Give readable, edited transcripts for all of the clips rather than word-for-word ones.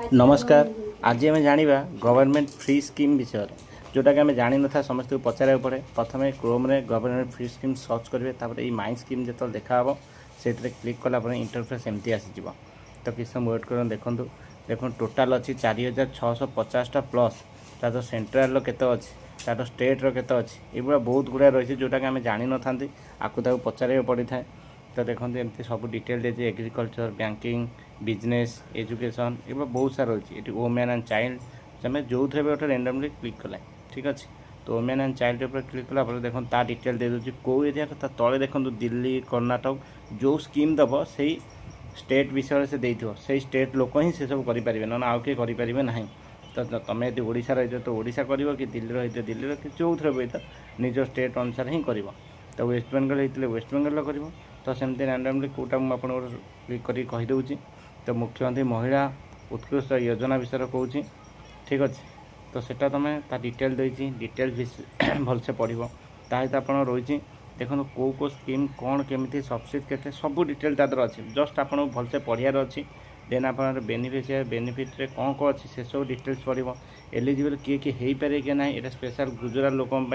नमस्कार। आज आम जाना गवर्नमेंट फ्री स्कीम विषय जोटा कि आम जानी न था समस्त को पचार पड़े। प्रथम क्रोम रे गवर्नमेंट फ्री स्कीम सर्च करेंगे तापर ये माई स्कीम जो देखा से क्लिक कलापर इंटरफेस एमती आसीज। तो किस समय वेट कर देखो टोटाल अच्छी 4650 प्लस तार सेंट्राल केत अच्छी तार स्टेट्र केत अच्छी ये बहुत गुड़ा रही है जोटा कि आम जानी न था आपको पचार पड़ी था। तो देखो एमती सब डिटेल देती एग्रीकल्चर बैंकिंग बिजनेस एजुकेशन ये बहुत सारा अच्छी ये वोमेन एंड चाइल्ड आम जो थे गोटे रेंडमली क्लिक कला ठीक अच्छे। तो वोमेन एंड चाइल्ड उपर क्लिक कलापर देखो ता डिटेल दे दूँ कौ एरिया तले देखो दिल्ली कर्णाटक जो स्कीम दब से स्टेट विषय से देथियो से स्टेट लोक ही से सब करें ना आउ किए करेंगे ना। तो तुम यदि ओडिशा रही तो ओडिशा कर कि दिल्ली रही तो दिल्ली कि जो थे भी तो निज स्टेट अनुसार ही कर। तो वेस्ट बेंगल होते वेस्ट बेंगल कर। तो सेमती रैंडमली कौटा मुझे क्लिक कर कहीदे। तो मुख्यमंत्री महिला उत्कृष्ट योजना विषय कहूँ ठीक अच्छे। तो सेटा तुम ता डिटेल देती डिटेल भलसे पढ़ ताकि आप रही देखो कौ स्कीम कौन केमी सब्सिडी के सब डिटेल तादर अच्छी जस्ट आपको भलसे पढ़ार अच्छी। देन आप बेनिफिशियरी बेनिफिट कौन कौन अच्छी से सब डिटेल्स पढ़ एलिजिबल किए किए हो पारे कि ना ये स्पेशल गुजरात लोकम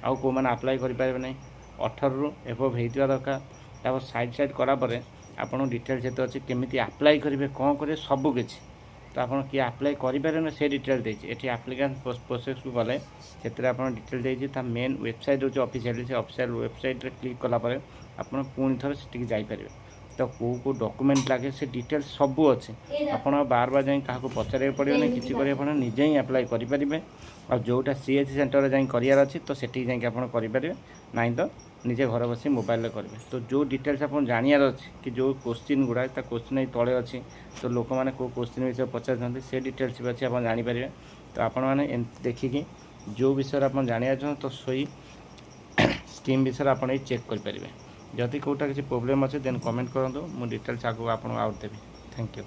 आउ कौ मैंने आप्लाय करेंगे ना 18 रु एबव होता दरकार। तापर साइड साइड करापर आपन डिटेल जो अच्छे केमी आप्लाय करेंगे कौन करेंगे सबकि। तो आप किए आप्लाय करें से डिटेल देती आप्लिकेसन प्रोसेस को गले से डिटेल देती मेन वेबसाइट हो ऑफिशियल से ऑफिशियल वेबसाइट रे क्लिक कलापर आप पुणी थे से जापर। तो कौ डॉक्यूमेंट लगे से डिटेल सबू अच्छे आप बार बार जाए क्या पचारे पड़े ना कि करेंगे निजे ही आप्लाय करेंगे। और जोटा सीएच सेंटर जाए करार अच्छी तो सेठी जाकि करेंगे ना तो निजे घर बस मोबाइल करेंगे। तो जो डिटेल्स आप जानवर अच्छे कि जो क्वेश्चन गुड़ा क्वेश्चन तले अच्छी तो लोक मैंने कौ क्वेश्चन विषय पचार से डिटेल्स भी अच्छी आप जापर। तो आपण मैंने देखिकी जो विषय आप जानवर तो सही स्कीम विषय आप चेक करेंगे। जदि कौटा किसी प्रोब्लेम अच्छे देन कमेंट करूँ मुझे डिटेल्स आगे आपको आउट देवी। Thank you.